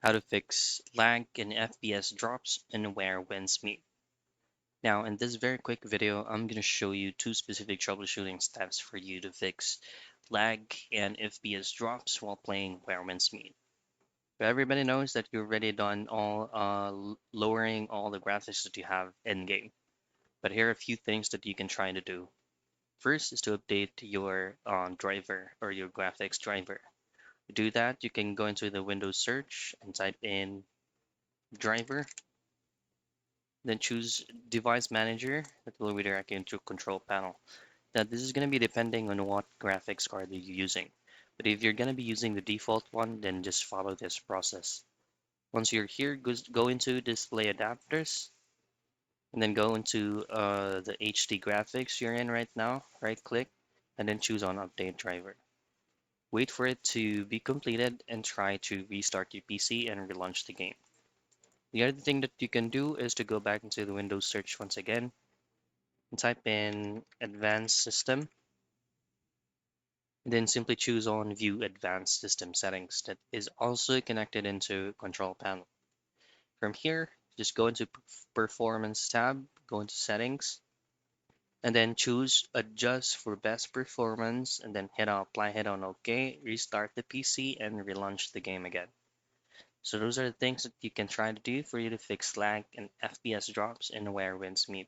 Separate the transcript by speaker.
Speaker 1: how to fix lag and FPS drops and where wins meet. Now, in this very quick video, I'm going to show you two specific troubleshooting steps for you to fix lag and FPS drops while playing where wins meet. So everybody knows that you've already done all lowering all the graphics that you have in game. But here are a few things that you can try to do. First is to update your driver or your graphics driver. To do that, you can go into the Windows search and type in driver, then choose device manager that will redirect you into control panel. Now this is going to be depending on what graphics card you're using. But if you're going to be using the default one, then just follow this process. Once you're here, go into display adapters and then go into the HD graphics you're in right now, right click, and then choose on update driver. Wait for it to be completed and try to restart your PC and relaunch the game. The other thing that you can do is to go back into the Windows search once again and type in Advanced System, and then simply choose on View Advanced System Settings that is also connected into Control Panel. From here, just go into Performance tab, go into Settings, and then choose Adjust for Best Performance, and then hit on OK, restart the PC, and relaunch the game again. So those are the things that you can try to do for you to fix lag and FPS drops in where wins meet.